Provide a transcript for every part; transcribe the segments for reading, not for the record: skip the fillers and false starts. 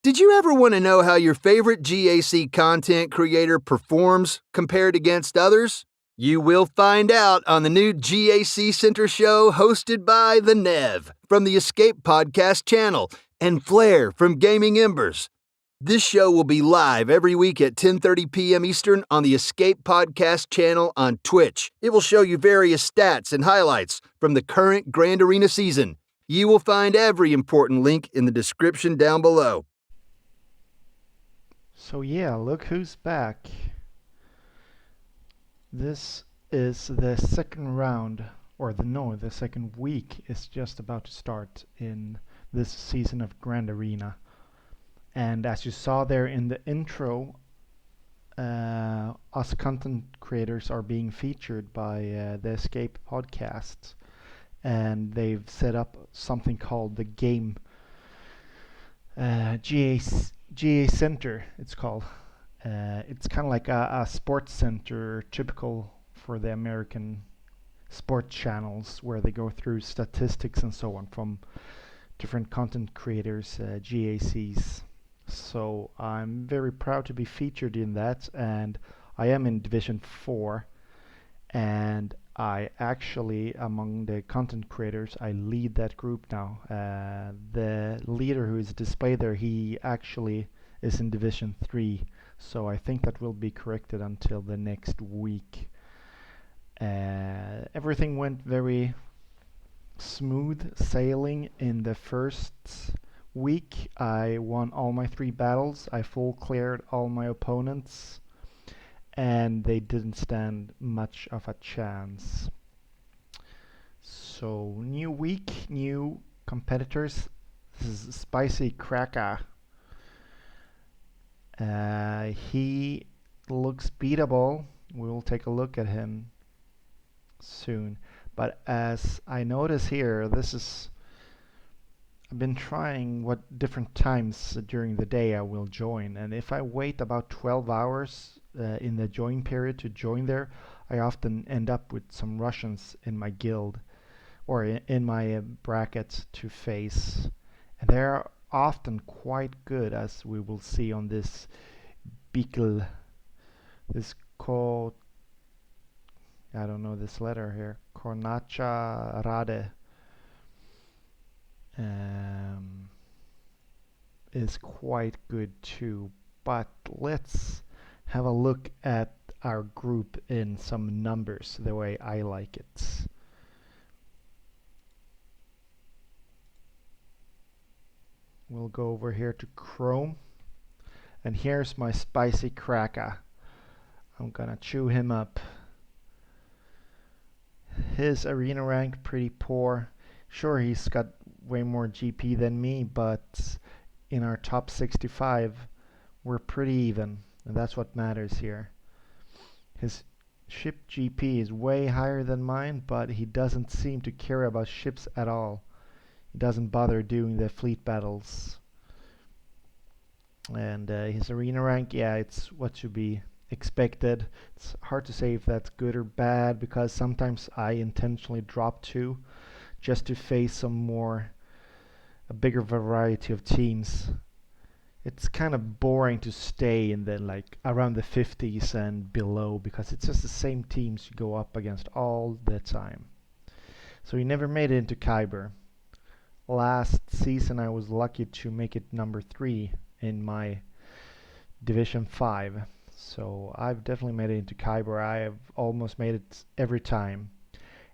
Did you ever want to know how your favorite GAC content creator performs compared against others? You will find out on the new GACenter show hosted by the Nev from the Escape Podcast channel and Flair from Gaming Embers. This show will be live every week at 10:30 p.m. Eastern on the Escape Podcast channel on Twitch. It will show you various stats and highlights from the current Grand Arena season. You will find every important link in the description down below. So yeah, look who's back. This is the second round, the second week is just about to start in this season of Grand Arena. And as you saw there in the intro, us content creators are being featured by the Escape podcast. And they've set up something called the game GACenter, it's called. It's kind of like a sports center, typical for the American sport channels, where they go through statistics and so on from different content creators, GACs. So I'm very proud to be featured in that, and I am in Division 4, and I actually, among the content creators, I lead that group now. The leader who is displayed there, he actually is in Division 3, so I think that will be corrected until the next week. Everything went very smooth sailing in the first week. I won all my 3 battles. I full cleared all my opponents, and they didn't stand much of a chance. So new week, new competitors. This is Spicy Cracker. He looks beatable. We will take a look at him soon. But as I notice here, I've been trying what different times during the day I will join, and if I wait about 12 hours in the join period to join there, I often end up with some Russians in my guild or in my bracket to face, and they're often quite good, as we will see on this Beagle. This called, I don't know this letter here, Kornacha Rade, is quite good too. But let's have a look at our group in some numbers, the way I like it. We'll go over here to Chrome, and here's my Spicy Cracker. I'm gonna chew him up. His arena rank pretty poor. Sure, he's got way more GP than me, but in our top 65 we're pretty even, and that's what matters here. His ship GP is way higher than mine, but he doesn't seem to care about ships at all. He doesn't bother doing the fleet battles. And his arena rank, yeah, it's what should be expected. It's hard to say if that's good or bad, because sometimes I intentionally drop 2 just to face a bigger variety of teams. It's kind of boring to stay in the around the 50s and below, because it's just the same teams you go up against all the time. So he never made it into Kyber. Last season I was lucky to make it number 3 in my Division 5. So I've definitely made it into Kyber. I have almost made it every time.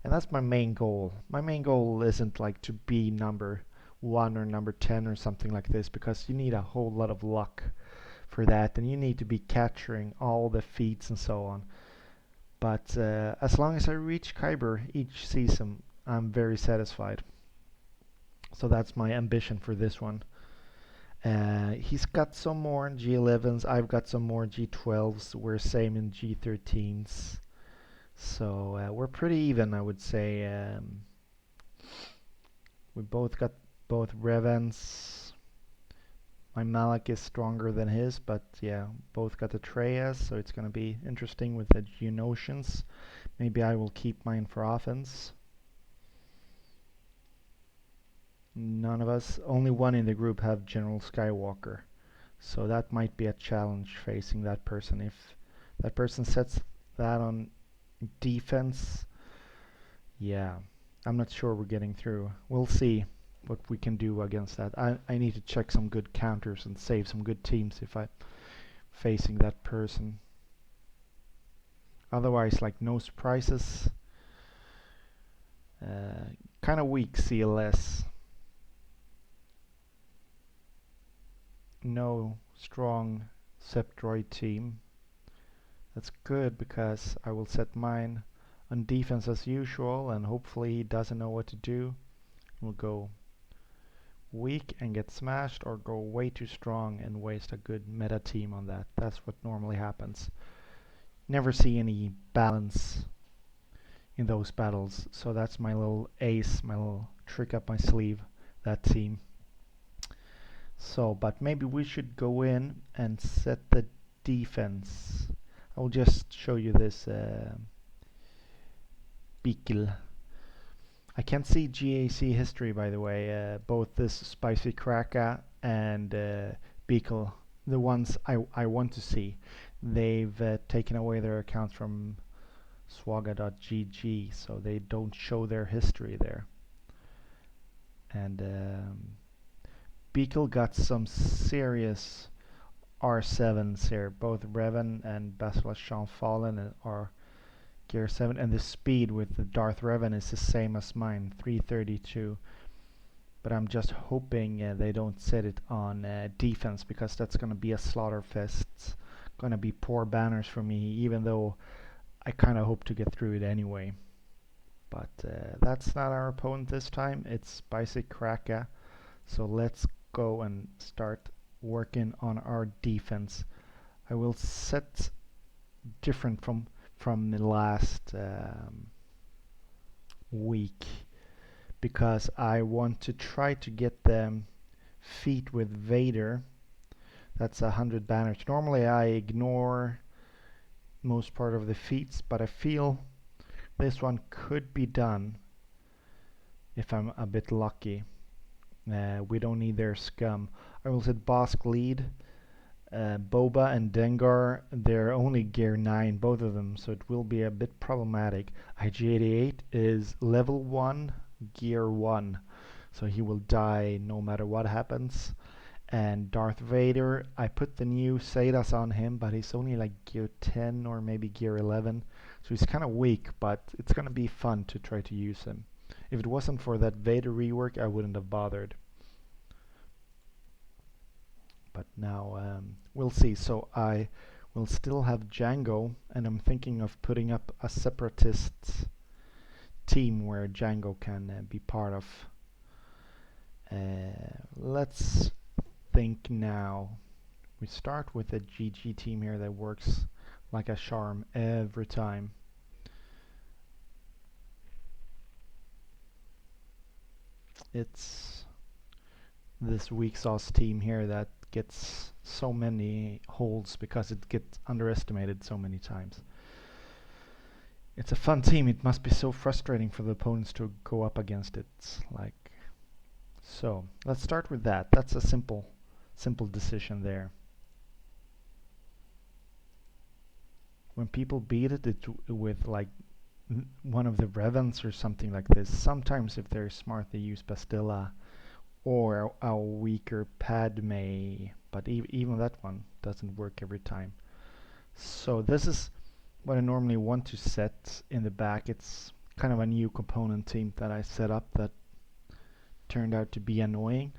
And that's my main goal. My main goal isn't like to be number 1 or number 10 or something like this, because you need a whole lot of luck for that, and you need to be capturing all the feats and so on. But as long as I reach Kyber each season, I'm very satisfied. So that's my ambition for this one. He's got some more G11s, I've got some more G12s, we're same in G13s. So we're pretty even, I would say. We both got both Revens. My Malak is stronger than his, but yeah, both got the Treyas, so it's going to be interesting with the Geonosians. Maybe I will keep mine for offense. None of us, only one in the group have General Skywalker. So that might be a challenge facing that person. If that person sets that on defense, yeah, I'm not sure we're getting through. We'll see what we can do against that. I need to check some good counters and save some good teams if I'm facing that person. Otherwise, like, no surprises. Kind of weak CLS. No strong Septroid team. That's good because I will set mine on defense as usual, and hopefully he doesn't know what to do. We'll go weak and get smashed, or go way too strong and waste a good meta team on that. That's what normally happens. Never see any balance in those battles, so that's my little ace, my little trick up my sleeve, that team. So, but maybe we should go in and set the defense. I'll just show you this Beagle. I can't see GAC history, by the way. Both this Spicy Kraka and Beagle, the ones I want to see. They've taken away their accounts from swaga.gg, so they don't show their history there. And Beagle got some serious R7s here. Both Revan and Basileus Sean Fallen are Gear 7, and the speed with the Darth Revan is the same as mine, 332. But I'm just hoping they don't set it on defense, because that's going to be a slaughter fest. It's going to be poor banners for me, even though I kind of hope to get through it anyway. But that's not our opponent this time. It's Spicy Kraka. So let's go and start working on our defense. I will set different from the last week, because I want to try to get them feat with Vader. That's 100 banners. Normally I ignore most part of the feats, but I feel this one could be done if I'm a bit lucky. We don't need their scum. I will set Bosk lead. Boba and Dengar, they're only gear 9, both of them, so it will be a bit problematic. IG-88 is level 1, gear 1, so he will die no matter what happens. And Darth Vader, I put the new Zetas on him, but he's only like gear 10 or maybe gear 11, so he's kind of weak, but it's going to be fun to try to use him. If it wasn't for that Vader rework, I wouldn't have bothered. But now we'll see. So I will still have Django, and I'm thinking of putting up a separatist team where Django can be part of. Let's think now. We start with a GG team here that works like a charm every time. It's this weak sauce team here that gets so many holds because it gets underestimated so many times. It's a fun team. It must be so frustrating for the opponents to go up against it. Like, so let's start with that. That's a simple decision there. When people beat it with like one of the Revans or something like this, sometimes if they're smart they use Bastilla or a weaker Padme, but even that one doesn't work every time. So this is what I normally want to set in the back. It's kind of a new component team that I set up that turned out to be annoying,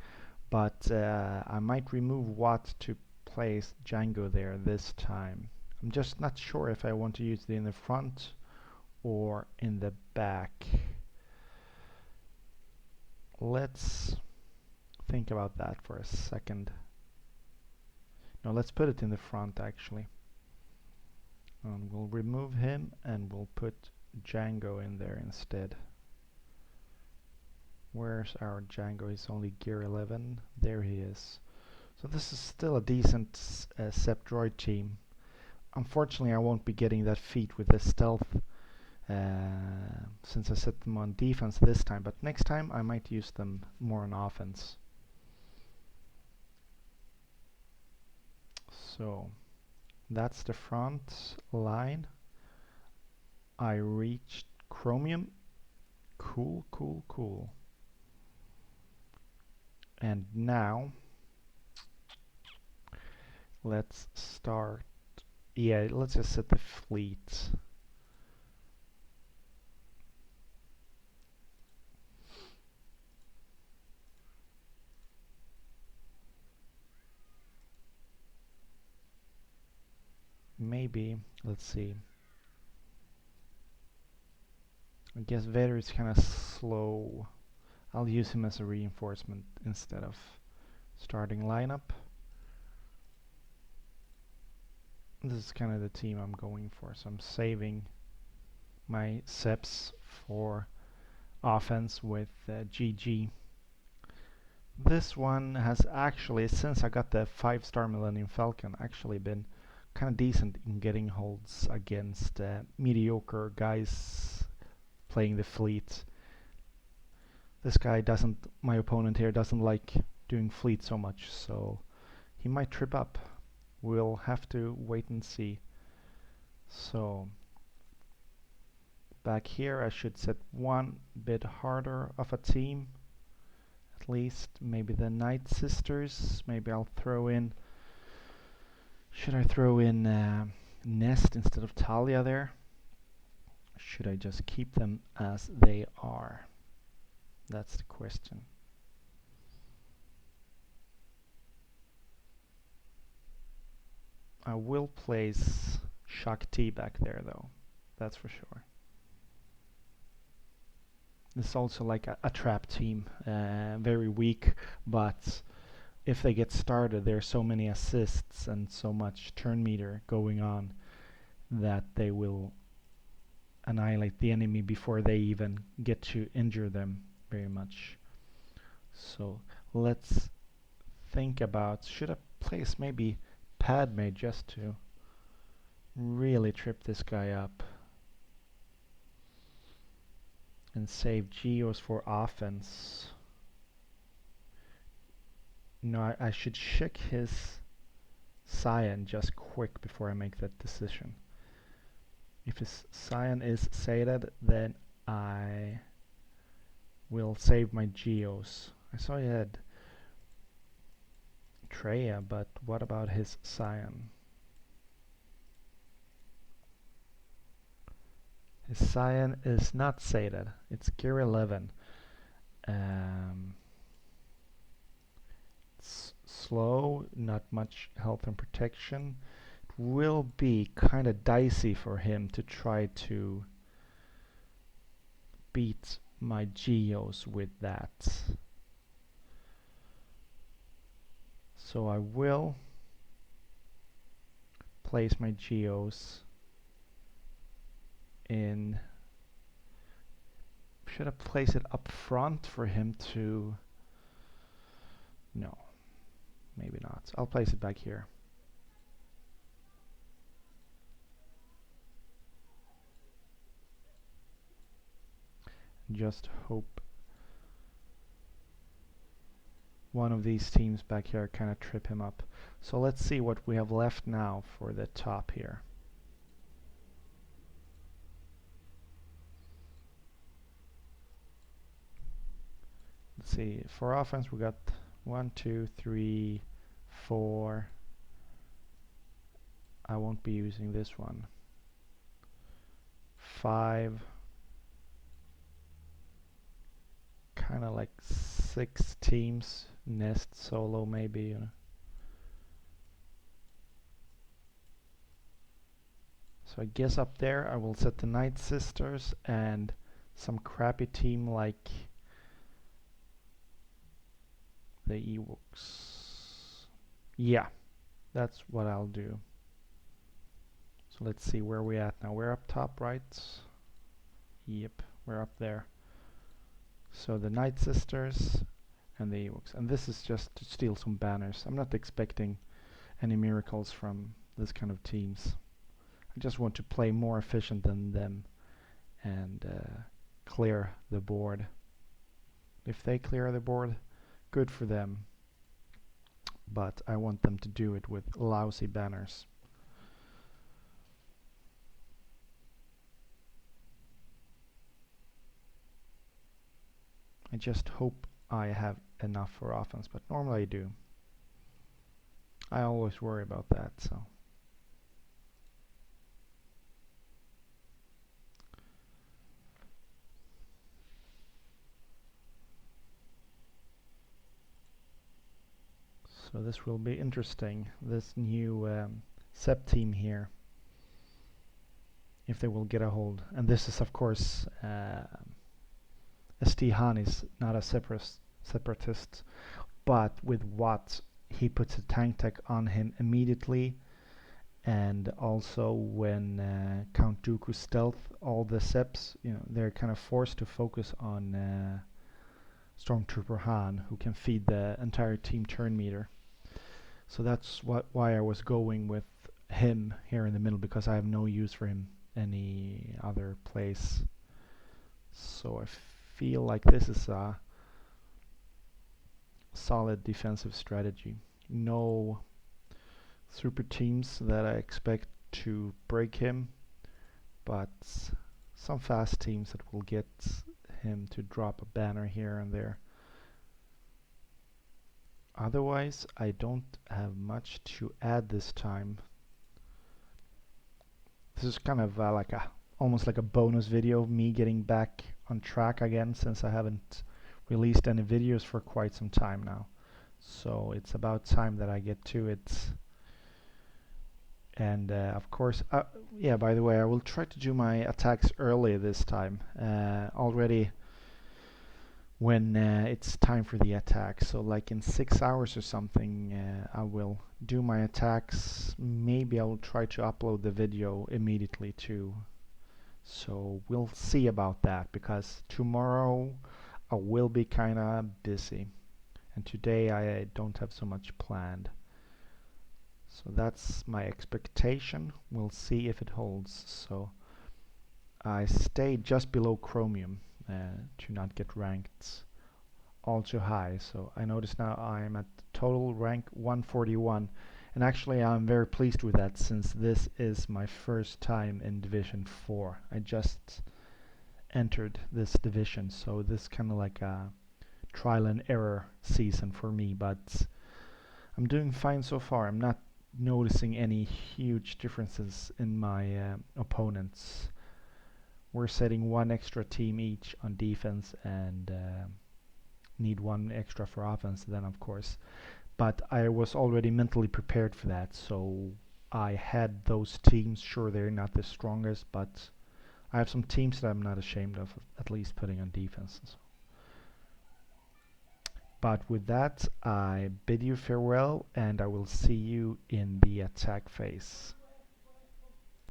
but I might remove Watt to place Django there this time. I'm just not sure if I want to use it in the front or in the back. Let's think about that for a second. No, let's put it in the front actually. And we'll remove him and we'll put Django in there instead. Where's our Django? He's only gear 11. There he is. So this is still a decent Septroid team. Unfortunately, I won't be getting that feat with the stealth since I set them on defense this time, but next time I might use them more on offense. So that's the front line. I reached chromium. Cool, cool, cool. And now let's start. Yeah, let's just set the fleet. Maybe, let's see. I guess Vader is kind of slow. I'll use him as a reinforcement instead of starting lineup. This is kind of the team I'm going for, so I'm saving my Seps for offense with GG. This one has actually, since I got the 5-star Millennium Falcon, actually been kind of decent in getting holds against mediocre guys playing the fleet. This guy doesn't, my opponent here doesn't like doing fleet so much, so he might trip up. We'll have to wait and see. So back here I should set one bit harder of a team. At least maybe the Night Sisters. Maybe I'll throw in, should I throw in Nest instead of Talia there? Should I just keep them as they are? That's the question. I will place Shakti back there though, that's for sure. It's also like a trap team, very weak, but if they get started, there's so many assists and so much turn meter going on that they will annihilate the enemy before they even get to injure them very much. So let's think about, should I place maybe Padme just to really trip this guy up and save Geos for offense? No, I should check his Cyan just quick before I make that decision. If his Cyan is sated, then I will save my Geos. I saw he had Treya, but what about his Cyan? His Cyan is not sated. It's Gear 11. It's slow, not much health and protection. It will be kind of dicey for him to try to beat my Geos with that. So I will place my Geos in. Should I place it up front for him to? No, maybe not. I'll place it back here. Just hope one of these teams back here kind of trip him up. So let's see what we have left now for the top here. Let's see, for offense we got 1, 2, 3, 4. I won't be using this one. 5. Kind of like 6 teams. Nest solo maybe, you know. So I guess up there I will set the Night Sisters and some crappy team like the Ewoks. Yeah, that's what I'll do. So let's see where we're at now. We're up top, right? Yep, we're up there. So the Night Sisters and the Ewoks. And this is just to steal some banners. I'm not expecting any miracles from this kind of teams. I just want to play more efficient than them and clear the board. If they clear the board, good for them. but I want them to do it with lousy banners. I just hope I have enough for offense, but normally I do. I always worry about that, so. So this will be interesting, this new SEP team here, if they will get a hold. And this is of course ST Han is not a separatist, but with what he puts a tank tech on him immediately, and also when Count Dooku stealth all the SEPs, they're kind of forced to focus on Stormtrooper Han, who can feed the entire team turn meter. So that's why I was going with him here in the middle, because I have no use for him any other place. So I feel like this is a solid defensive strategy. No super teams that I expect to break him, but some fast teams that will get him to drop a banner here and there. Otherwise, I don't have much to add this time. This is kind of almost like a bonus video of me getting back on track again, since I haven't released any videos for quite some time now. So it's about time that I get to it. And of course, yeah, by the way, I will try to do my attacks early this time, already when it's time for the attack. So like in 6 hours or something, I will do my attacks. Maybe I will try to upload the video immediately too. So we'll see about that, because tomorrow I will be kinda busy, and today I don't have so much planned. So that's my expectation. We'll see if it holds. So I stayed just below chromium to not get ranked all too high. So I notice now I'm at total rank 141, and actually I'm very pleased with that, since this is my first time in Division 4. I just entered this division, so this is kind of like a trial and error season for me, but I'm doing fine so far. I'm not noticing any huge differences in my opponents. We're setting one extra team each on defense, and need one extra for offense then, of course. But I was already mentally prepared for that, so I had those teams. Sure, they're not the strongest, but I have some teams that I'm not ashamed of, at least putting on defense. But with that, I bid you farewell, and I will see you in the attack phase.